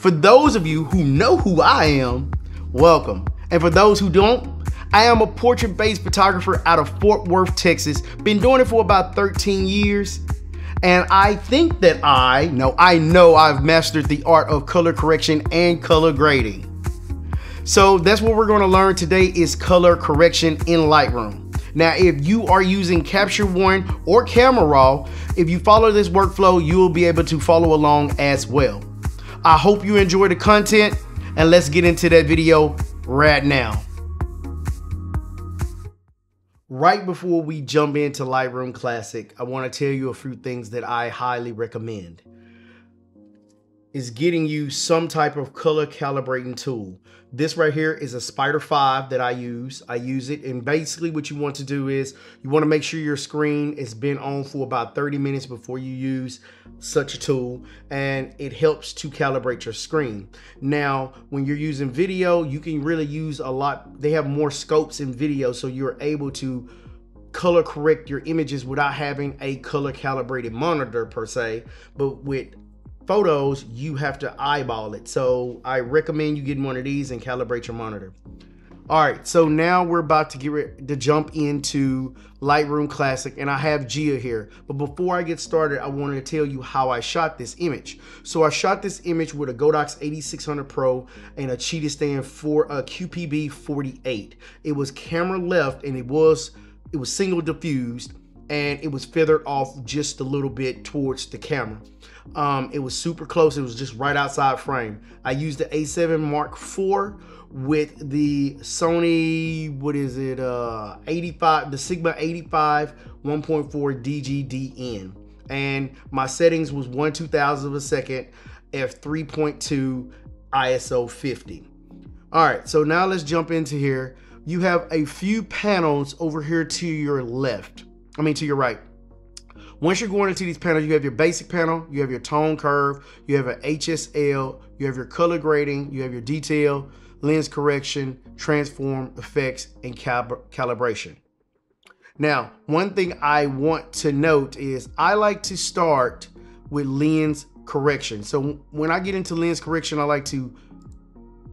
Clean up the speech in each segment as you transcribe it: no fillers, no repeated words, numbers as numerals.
For those of you who know who I am, welcome. And for those who don't, I am a portrait-based photographer out of Fort Worth, Texas. Been doing it for about 13 years. And I think that I know I've mastered the art of color correction and color grading. So that's what we're going to learn today is color correction in Lightroom. Now, if you are using Capture One or Camera Raw, if you follow this workflow, you will be able to follow along as well. I hope you enjoy the content, and let's get into that video right now. Right before we jump into Lightroom Classic, I want to tell you a few things that I highly recommend. Is getting you some type of color calibrating tool. This right here is a Spider 5 that I use. I use it, and basically what you want to do is you want to make sure your screen has been on for about 30 minutes before you use such a tool, and it helps to calibrate your screen. Now, when you're using video, you can really use a lot. They have more scopes in video, so you're able to color correct your images without having a color calibrated monitor per se, but with photos, you have to eyeball it. So I recommend you getting one of these and calibrate your monitor. All right, so now we're about to get ready to jump into Lightroom Classic, and I have Gia here. But before I get started, I wanted to tell you how I shot this image. So I shot this image with a Godox 8600 Pro and a cheetah stand for a QPB 48. It was camera left, and it was single diffused, and it was feathered off just a little bit towards the camera. It was super close. It was just right outside frame. I used the A7 Mark IV with the Sony, what is it, 85, the Sigma 85 1.4 DGDN. And my settings was 1/2000 of a second, f3.2, ISO 50. All right, so now let's jump into here. You have a few panels over here to your left. To your right. Once you're going into these panels, you have your basic panel, you have your tone curve, you have an HSL, you have your color grading, you have your detail, lens correction, transform, effects, and calibration. Now, one thing I want to note is I like to start with lens correction. So when I get into lens correction, I like to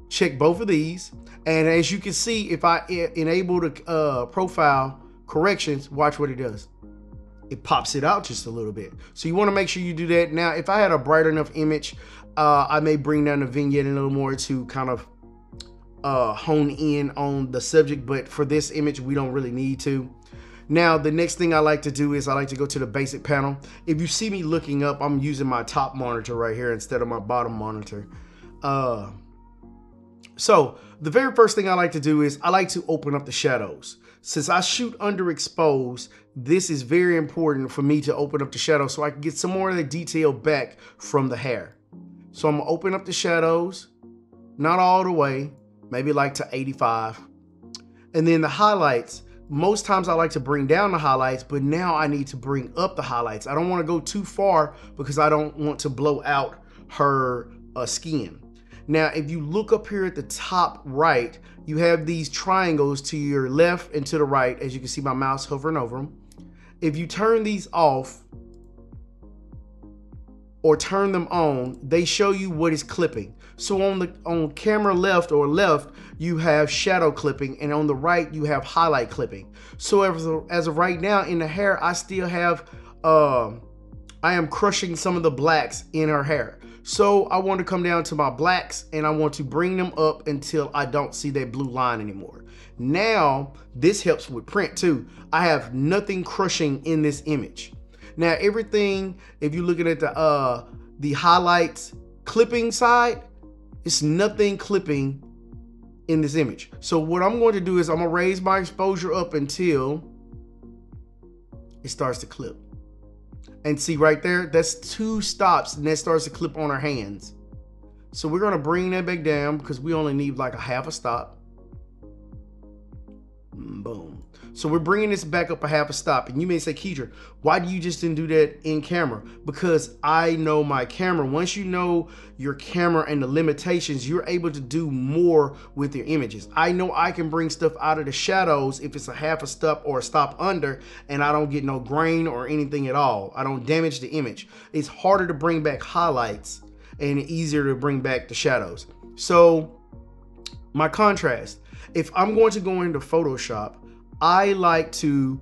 check both of these. And as you can see, if I enable the profile corrections, watch what it does. It pops it out just a little bit. So you want to make sure you do that. Now, if I had a bright enough image, I may bring down the vignette a little more to kind of hone in on the subject, but for this image, we don't really need to. Now, the next thing I like to do is I like to go to the basic panel. If you see me looking up, I'm using my top monitor right here instead of my bottom monitor. So the very first thing I like to do is I like to open up the shadows. Since I shoot underexposed, this is very important for me to open up the shadow so I can get some more of the detail back from the hair. So I'm gonna open up the shadows, not all the way, maybe like to 85. And then the highlights, most times I like to bring down the highlights, but now I need to bring up the highlights. I don't wanna go too far because I don't want to blow out her skin. Now, if you look up here at the top right, you have these triangles to your left and to the right, as you can see my mouse hovering over them. If you turn these off or turn them on, they show you what is clipping. So on camera left, you have shadow clipping, and on the right, you have highlight clipping. So as of right now in the hair, I still have, I am crushing some of the blacks in her hair. So I want to come down to my blacks and I want to bring them up until I don't see that blue line anymore. Now, this helps with print too. I have nothing crushing in this image. Now, everything, if you're looking at the highlights clipping side, it's nothing clipping in this image. So what I'm going to do is I'm going to raise my exposure up until it starts to clip. And see right there, that's 2 stops, and that starts to clip on our hands. So we're gonna bring that back down because we only need like a half a stop. Boom. So we're bringing this back up a half a stop. And you may say, Keydrin, why do you just didn't do that in camera? Because I know my camera. Once you know your camera and the limitations, you're able to do more with your images. I know I can bring stuff out of the shadows if it's a half a stop or a stop under, and I don't get no grain or anything at all. I don't damage the image. It's harder to bring back highlights and easier to bring back the shadows. So my contrast, if I'm going to go into Photoshop, I like to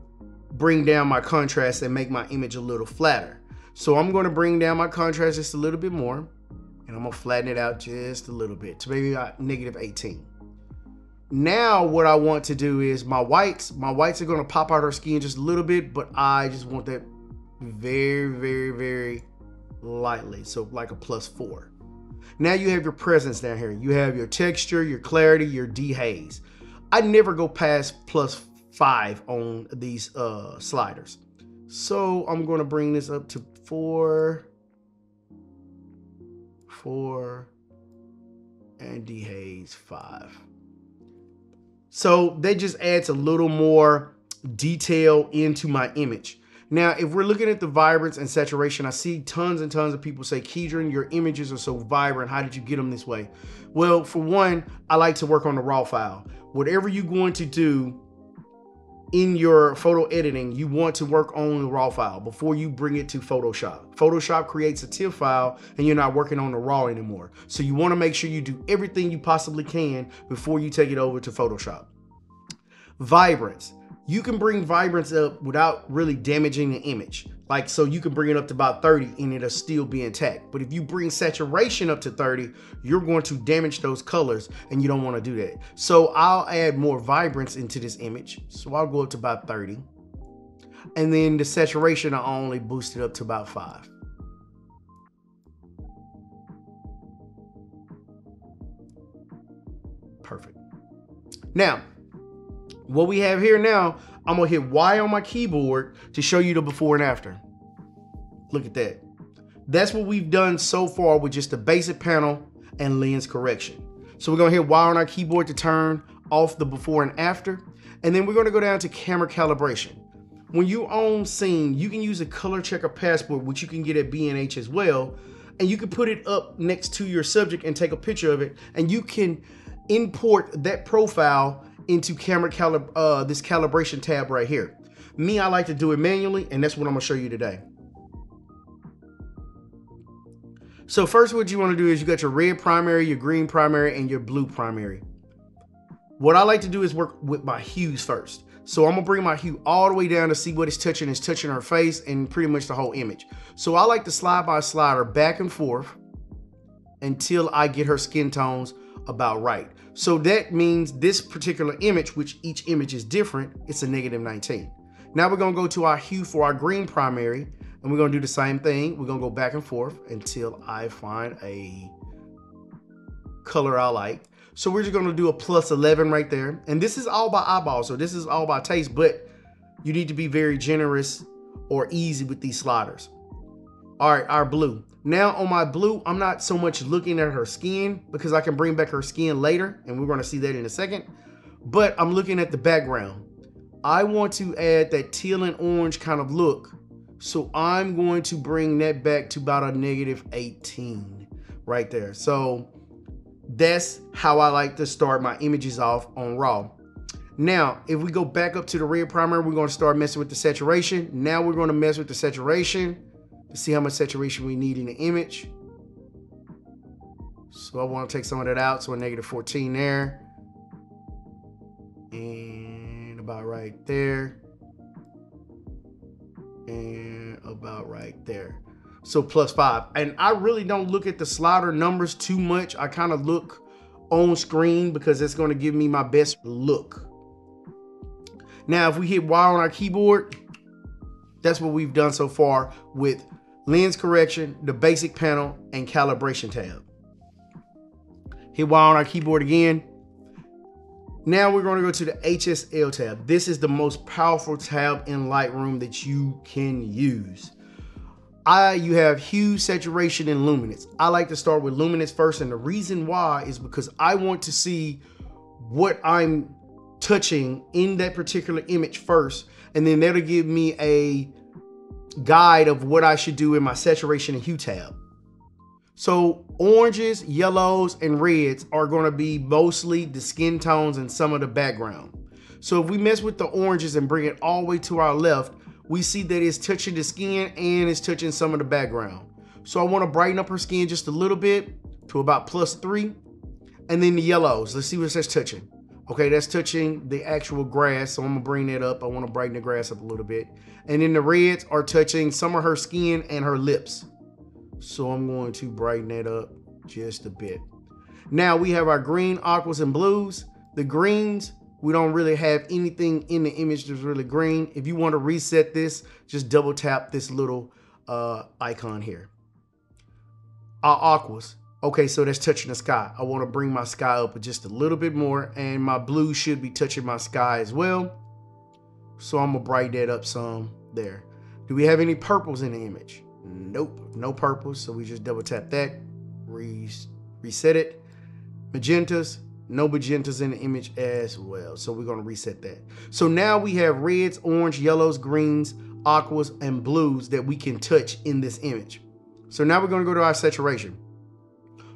bring down my contrast and make my image a little flatter. So I'm going to bring down my contrast just a little bit more, and I'm going to flatten it out just a little bit to maybe about -18. Now what I want to do is my whites are going to pop out our skin just a little bit, but I just want that very, very, very lightly. So like a +4. Now you have your presence down here. You have your texture, your clarity, your dehaze. I never go past +5 on these sliders. So I'm going to bring this up to 4, and dehaze 5. So that just adds a little more detail into my image. Now, if we're looking at the vibrance and saturation, I see tons and tons of people say, Keydrin, your images are so vibrant. How did you get them this way? Well, for one, I like to work on the raw file. Whatever you're going to do in your photo editing, you want to work on the raw file before you bring it to Photoshop. Photoshop creates a TIFF file and you're not working on the raw anymore. So you want to make sure you do everything you possibly can before you take it over to Photoshop. Vibrance. You can bring vibrance up without really damaging the image. Like, so you can bring it up to about 30 and it'll still be intact. But if you bring saturation up to 30, you're going to damage those colors and you don't want to do that. So I'll add more vibrance into this image. So I'll go up to about 30. And then the saturation, I only boost it up to about 5. Perfect. Now, what we have here now, I'm gonna hit Y on my keyboard to show you the before and after. Look at that. That's what we've done so far with just the basic panel and lens correction. So we're gonna hit Y on our keyboard to turn off the before and after. And then we're gonna go down to camera calibration. When you own scene, you can use a color checker passport, which you can get at B&H as well. And you can put it up next to your subject and take a picture of it. And you can import that profile into this calibration tab right here. Me, I like to do it manually, and that's what I'm gonna show you today. So first, what you wanna do is you got your red primary, your green primary, and your blue primary. What I like to do is work with my hues first. So I'm gonna bring my hue all the way down to see what it's touching. It's touching her face and pretty much the whole image. So I like to slide by slider back and forth until I get her skin tones about right. So that means this particular image, which each image is different, it's a -19. Now we're gonna go to our hue for our green primary, and we're gonna do the same thing. We're gonna go back and forth until I find a color I like. So we're just gonna do a +11 right there. And this is all by eyeball, so this is all by taste, but you need to be very generous or easy with these sliders. All right, our blue. Now on my blue, I'm not so much looking at her skin because I can bring back her skin later, and we're gonna see that in a second, but I'm looking at the background. I want to add that teal and orange kind of look, so I'm going to bring that back to about a -18 right there. So that's how I like to start my images off on raw. Now, if we go back up to the red primary, we're gonna start messing with the saturation. Now we're gonna mess with the saturation to see how much saturation we need in the image. So I want to take some of that out, so a -14 there. And about right there. And about right there. So +5. And I really don't look at the slider numbers too much. I kind of look on screen because it's going to give me my best look. Now, if we hit Y on our keyboard, that's what we've done so far with lens correction, the basic panel, and calibration tab. Hit Y on our keyboard again. Now we're going to go to the HSL tab. This is the most powerful tab in Lightroom that you can use. You have hue, saturation, and luminance. I like to start with luminance first, and the reason why is because I want to see what I'm touching in that particular image first, and then that'll give me a guide of what I should do in my saturation and hue tab. So oranges, yellows, and reds are going to be mostly the skin tones and some of the background. So if we mess with the oranges and bring it all the way to our left, we see that it's touching the skin and it's touching some of the background. So I want to brighten up her skin just a little bit to about +3. And then the yellows, let's see what that's touching. Okay, that's touching the actual grass, so I'm gonna bring that up. I want to brighten the grass up a little bit. And then the reds are touching some of her skin and her lips. So I'm going to brighten that up just a bit. Now we have our green, aquas, and blues. The greens, we don't really have anything in the image that's really green. If you want to reset this, just double tap this little icon here. Our aquas. Okay, so that's touching the sky. I want to bring my sky up just a little bit more, and my blue should be touching my sky as well. So I'm gonna brighten that up some there. Do we have any purples in the image? Nope, no purples. So we just double tap that, reset it. Magentas, no magentas in the image as well. So we're gonna reset that. So now we have reds, orange, yellows, greens, aquas, and blues that we can touch in this image. So now we're gonna go to our saturation.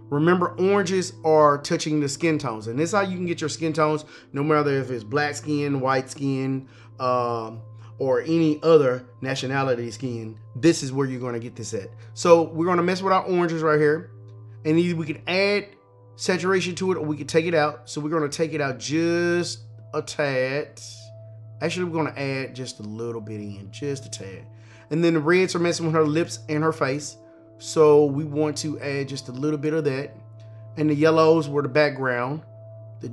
Remember, oranges are touching the skin tones, and this is how you can get your skin tones, no matter if it's black skin, white skin, or any other nationality skin. This is where you're going to get this at. So we're going to mess with our oranges right here, and either we can add saturation to it or we can take it out. So we're going to take it out just a tad. Actually, we're going to add just a little bit in, just a tad. And then the reds are messing with her lips and her face. So we want to add just a little bit of that. And the yellows were the background,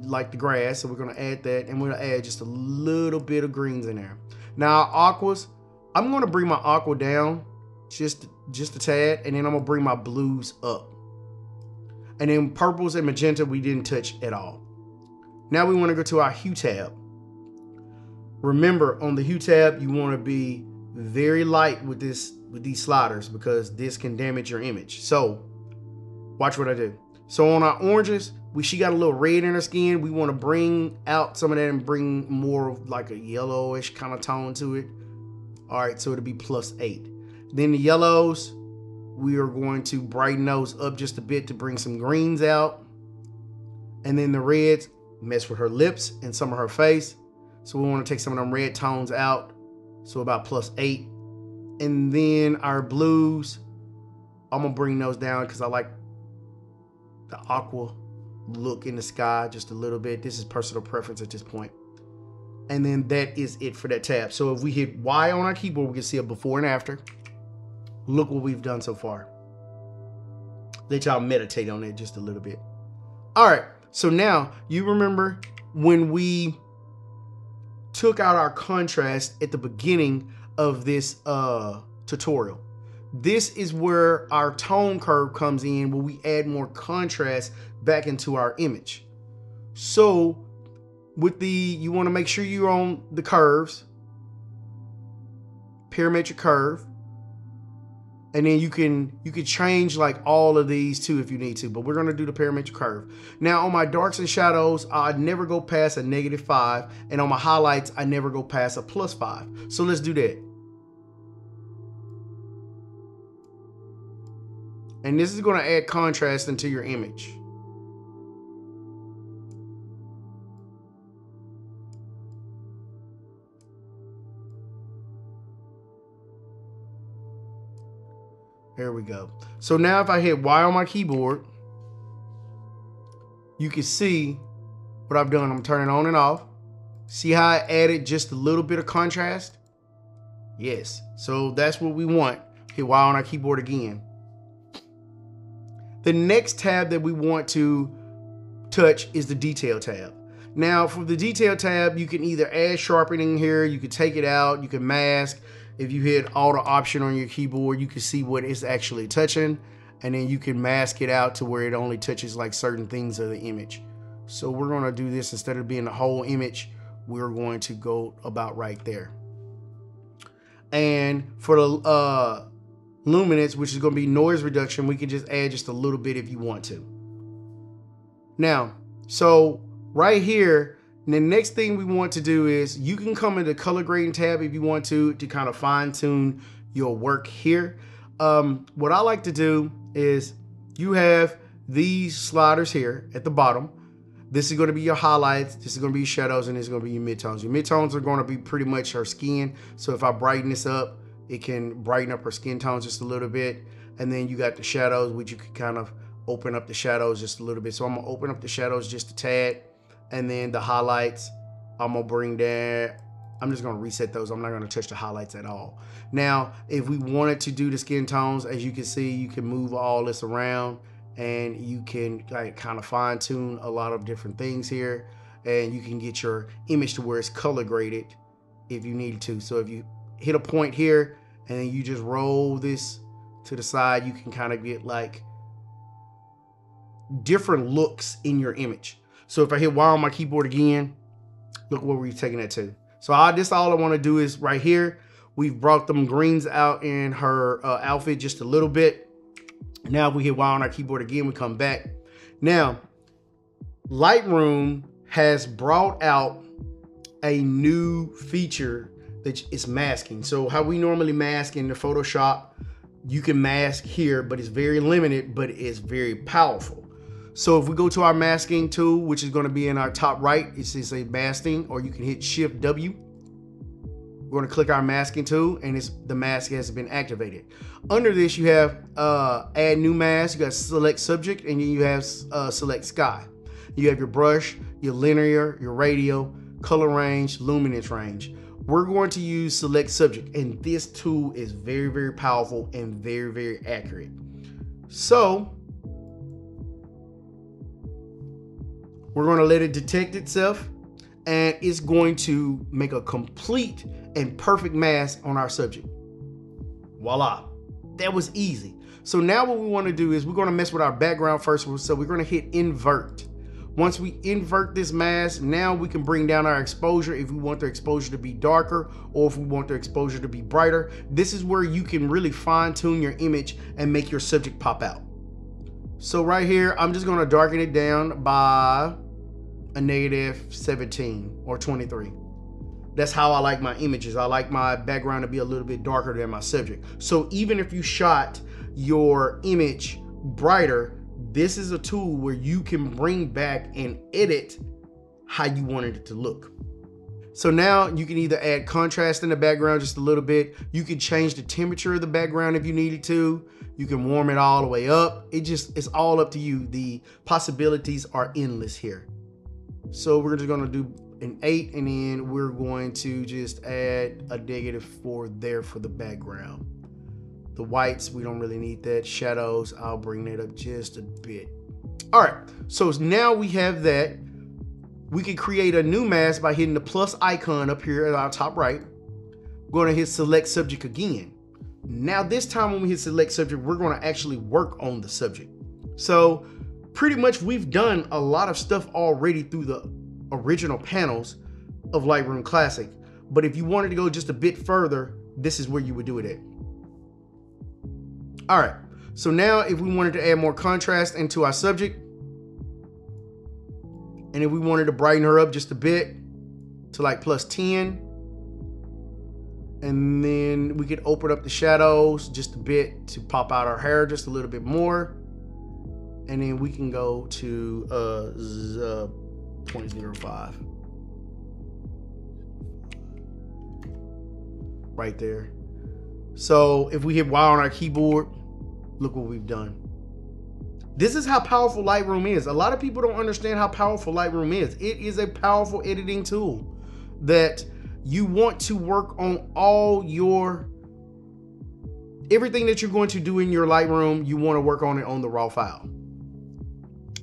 like the grass. So we're going to add that, and we're going to add just a little bit of greens in there. Now our aquas, I'm going to bring my aqua down just a tad, and then I'm going to bring my blues up. And then purples and magenta we didn't touch at all. Now we want to go to our hue tab. Remember, on the hue tab, you want to be very light with these sliders, because this can damage your image. So watch what I do. So on our oranges, she got a little red in her skin. We want to bring out some of that and bring more of like a yellowish kind of tone to it. All right, so it'll be +8. Then the yellows, we are going to brighten those up just a bit to bring some greens out. And then the reds, mess with her lips and some of her face. So we want to take some of them red tones out. So about +8. And then our blues, I'm gonna bring those down because I like the aqua look in the sky just a little bit. This is personal preference at this point. And then that is it for that tab. So if we hit Y on our keyboard, we can see a before and after. Look what we've done so far. Let y'all meditate on it just a little bit. All right, so now you remember when we took out our contrast at the beginning of this tutorial. This is where our tone curve comes in, where we add more contrast back into our image. So with you want to make sure you're on the curves, parametric curve, and then you can change like all of these too if you need to, but we're going to do the parametric curve. Now on my darks and shadows, I never go past a -5, and on my highlights, I never go past a +5. So let's do that. And this is going to add contrast into your image. There we go. So now if I hit Y on my keyboard, you can see what I've done. I'm turning on and off. See how I added just a little bit of contrast? Yes. So that's what we want. Hit Y on our keyboard again. The next tab that we want to touch is the detail tab. Now for the detail tab, you can either add sharpening here, you can take it out, you can mask. If you hit Alt Option on your keyboard, you can see what it's actually touching, and then you can mask it out to where it only touches like certain things of the image. So we're gonna do this, instead of being the whole image, we're going to go about right there. And for the luminance, which is going to be noise reduction, we can just add just a little bit if you want to. Now, so right here, the next thing we want to do is you can come into the color grading tab if you want to kind of fine tune your work here. What I like to do is you have these sliders here at the bottom. This is going to be your highlights, this is going to be your shadows, and this is going to be your midtones. Your midtones are going to be pretty much her skin. So if I brighten this up, it can brighten up her skin tones just a little bit. And then you got the shadows, which you can kind of open up the shadows just a little bit. So I'm gonna open up the shadows just a tad. And then the highlights, I'm gonna bring down, I'm just gonna reset those. I'm not gonna touch the highlights at all. Now, if we wanted to do the skin tones, as you can see, you can move all this around and you can like kind of fine tune a lot of different things here. And you can get your image to where it's color graded if you need to. So if you hit a point here and then you just roll this to the side, you can kind of get like different looks in your image. So if I hit Y on my keyboard again, look where we're taking that to. So this all I want to do is right here, we've brought them greens out in her outfit just a little bit. Now if we hit Y on our keyboard again, we come back. Now, Lightroom has brought out a new feature that is masking. So how we normally mask in the Photoshop, you can mask here, but it's very limited, but it's very powerful. So if we go to our masking tool, which is going to be in our top right, it says a masking, or you can hit Shift W. We're going to click our masking tool, and the mask has been activated. Under this, you have add new mask, you got select subject, and then you have select sky. You have your brush, your linear, your radial, color range, luminance range. We're going to use select subject, and this tool is very, very powerful and very, very accurate. So we're going to let it detect itself, and it's going to make a complete and perfect mask on our subject. Voila, that was easy. So now what we want to do is we're going to mess with our background first. So we're going to hit invert. Once we invert this mask, now we can bring down our exposure if we want the exposure to be darker or if we want the exposure to be brighter. This is where you can really fine tune your image and make your subject pop out. So right here, I'm just going to darken it down by a -17 or 23. That's how I like my images. I like my background to be a little bit darker than my subject. So even if you shot your image brighter, this is a tool where you can bring back and edit how you wanted it to look. So now you can either add contrast in the background just a little bit. You can change the temperature of the background if you needed to. You can warm it all the way up. It's all up to you. The possibilities are endless here. So we're just gonna do an 8, and then we're going to just add a -4 there for the background. The whites, we don't really need that. Shadows, I'll bring that up just a bit. All right, so now we have that. We can create a new mask by hitting the plus icon up here at our top right. We're gonna hit select subject again. Now this time when we hit select subject, we're gonna actually work on the subject. So pretty much we've done a lot of stuff already through the original panels of Lightroom Classic. But if you wanted to go just a bit further, this is where you would do it at. All right, so now if we wanted to add more contrast into our subject, and if we wanted to brighten her up just a bit to like +10, and then we could open up the shadows just a bit to pop out our hair just a little bit more. And then we can go to 0.05. Right there. So if we hit Y on our keyboard, look what we've done. This is how powerful Lightroom is. A lot of people don't understand how powerful Lightroom is. It is a powerful editing tool that you want to work on everything that you're going to do in your Lightroom, you want to work on it on the raw file.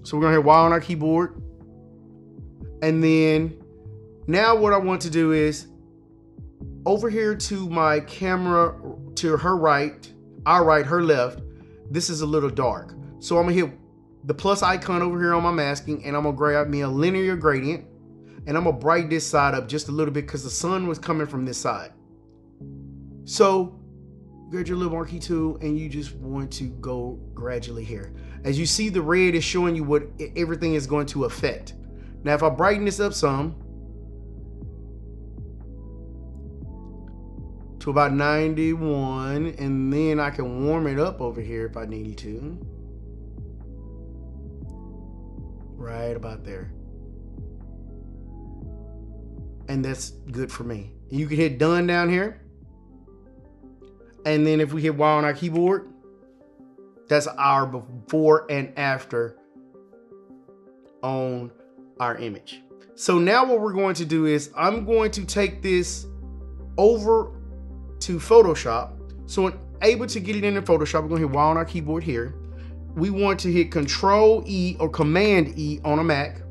So we're gonna hit Y on our keyboard. And then now what I want to do is over here to my camera, to her right, our right, her left, this is a little dark. So I'm gonna hit the plus icon over here on my masking, and I'm gonna grab me a linear gradient, and I'm gonna brighten this side up just a little bit because the sun was coming from this side. So grab your little marquee tool, and you just want to go gradually here. As you see, the red is showing you what everything is going to affect. Now, if I brighten this up some to about 91, and then I can warm it up over here if I need to. Right about there. And that's good for me. You can hit done down here. And then if we hit Y on our keyboard, That's our before and after on our image. So now what we're going to do is I'm going to take this over to Photoshop. So when able to get it into Photoshop, we're going to hit Y on our keyboard here. We want to hit Control E or Command E on a Mac.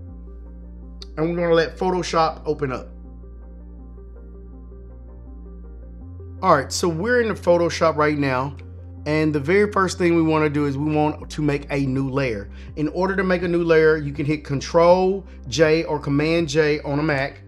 And we're going to let Photoshop open up. All right, so we're in the Photoshop right now. And the very first thing we want to do is we want to make a new layer. In order to make a new layer, you can hit Control J or Command J on a Mac.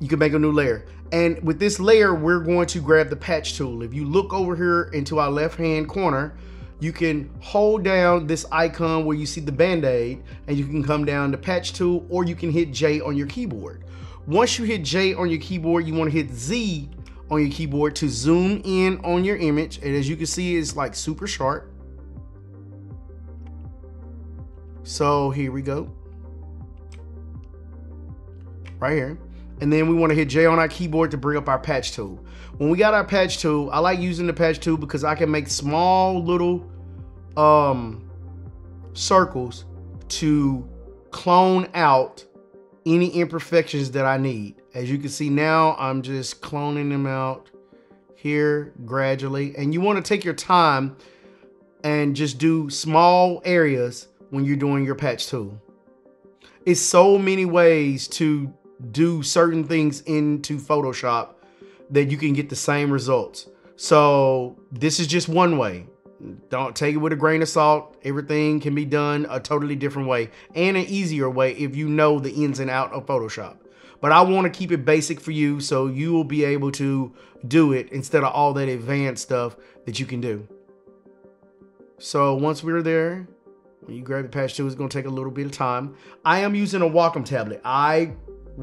You can make a new layer. And with this layer, we're going to grab the patch tool. If you look over here into our left-hand corner, you can hold down this icon where you see the Band-Aid, and you can come down to patch tool, or you can hit J on your keyboard. Once you hit J on your keyboard, you want to hit Z on your keyboard to zoom in on your image. And as you can see, it's like super sharp. So here we go. Right here. And then we want to hit J on our keyboard to bring up our patch tool. When we got our patch tool, I like using the patch tool because I can make small little circles to clone out any imperfections that I need. As you can see now, I'm just cloning them out here gradually. And you want to take your time and just do small areas when you're doing your patch tool. It's so many ways to do certain things into Photoshop that you can get the same results. So this is just one way. Don't take it with a grain of salt. Everything can be done a totally different way and an easier way if you know the ins and out of Photoshop. But I want to keep it basic for you so you will be able to do it instead of all that advanced stuff that you can do. So once we're there, when you grab the patch tool, it's going to take a little bit of time. I am using a Wacom tablet. I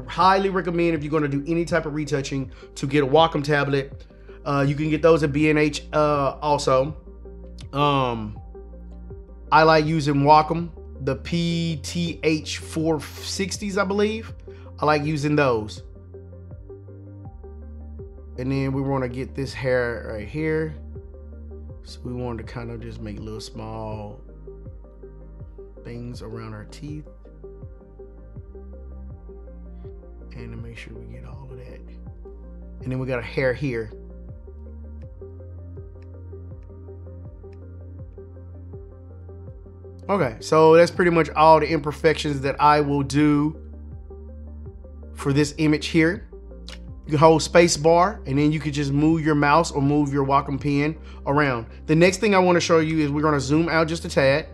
highly recommend if you're going to do any type of retouching to get a Wacom tablet. You can get those at B&H also. I like using Wacom, the PTH 460s, I believe. I like using those. And then we want to get this hair right here. So we want to kind of just make little small things around our teeth. And to make sure we get all of that. And then we got a hair here. Okay, so that's pretty much all the imperfections that I will do for this image here. You can hold space bar and then you can just move your mouse or move your Wacom pen around. The next thing I want to show you is we're going to zoom out just a tad.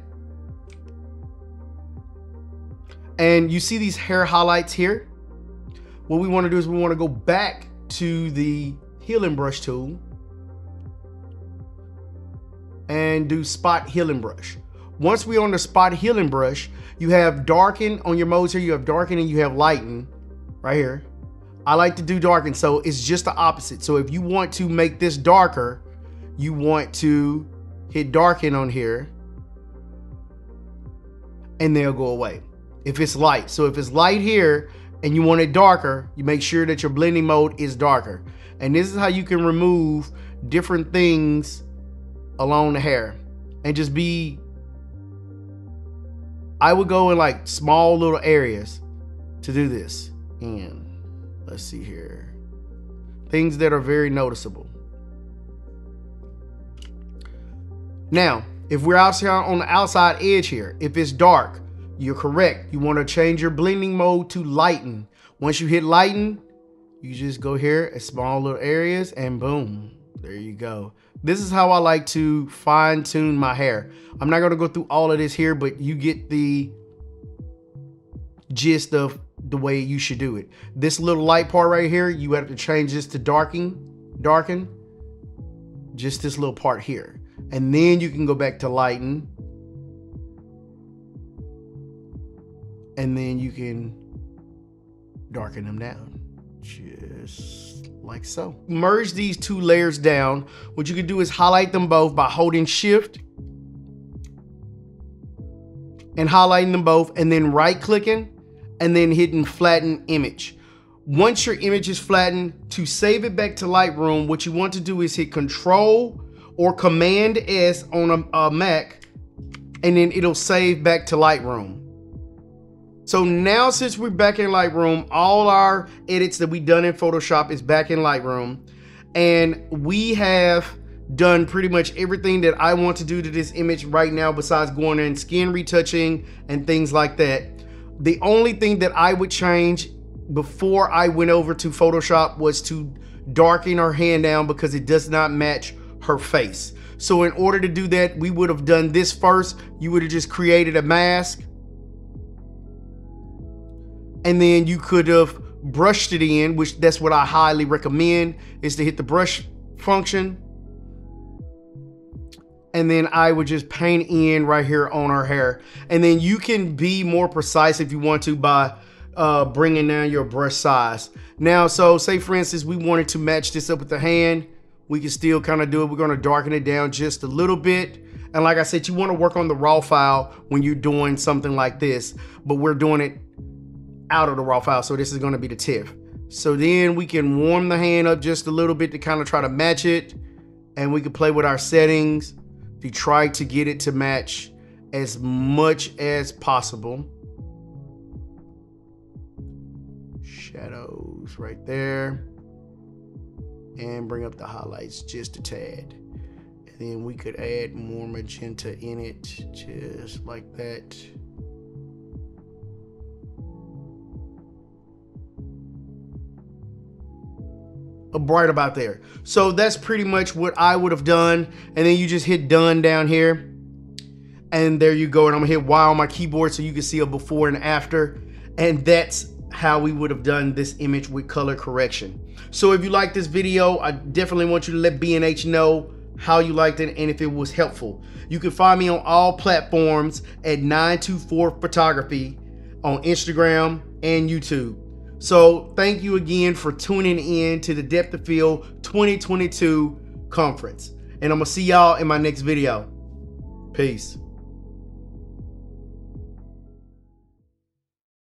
And you see these hair highlights here? What we want to do is we want to go back to the healing brush tool and do spot healing brush. Once we're on the spot healing brush, you have darken on your modes here. You have darken and you have lighten right here. I like to do darken, so it's just the opposite. So if you want to make this darker, you want to hit darken on here and they'll go away. If it's light, so if it's light here and you want it darker, you make sure that your blending mode is darker. And this is how you can remove different things along the hair and just be, I would go in like small little areas to do this. And let's see here. Things that are very noticeable. Now, if we're out here on the outside edge here, if it's dark, you're correct. You want to change your blending mode to lighten. Once you hit lighten, you just go here at small little areas and boom, there you go. This is how I like to fine tune my hair. I'm not going to go through all of this here, but you get the gist of the way you should do it. This little light part right here, you have to change this to darken, just this little part here. And then you can go back to lighten. And then you can darken them down, just like so. Merge these two layers down. What you can do is highlight them both by holding Shift and highlighting them both, and then right clicking and then hitting flatten image. Once your image is flattened, to save it back to Lightroom, what you want to do is hit Control or Command S on a Mac, and then it'll save back to Lightroom. So now since we're back in Lightroom, all our edits that we done in Photoshop is back in Lightroom, and we have done pretty much everything that I want to do to this image right now besides going in skin retouching and things like that. The only thing that I would change before I went over to Photoshop was to darken her hand down because it does not match her face. So in order to do that, we would have done this first. You would have just created a mask, and then you could have brushed it in, which that's what I highly recommend, is to hit the brush function. And then I would just paint in right here on her hair. And then you can be more precise if you want to by bringing down your brush size. Now, so say for instance, we wanted to match this up with the hand. We can still kind of do it. We're gonna darken it down just a little bit. And like I said, you wanna work on the raw file when you're doing something like this, but we're doing it out of the raw file. So this is gonna be the TIFF. So then we can warm the hand up just a little bit to kind of try to match it. And we can play with our settings to try to get it to match as much as possible. Shadows right there. And bring up the highlights just a tad. And then we could add more magenta in it, just like that. Right about there. So that's pretty much what I would have done. And then you just hit done down here. And there you go. And I'm gonna hit Y on my keyboard so you can see a before and after. And that's how we would have done this image with color correction. So if you like this video, I definitely want you to let B&H know how you liked it and if it was helpful. You can find me on all platforms at 924 Photography on Instagram and YouTube. So thank you again for tuning in to the Depth of Field 2022 conference. And I'm gonna see y'all in my next video. Peace.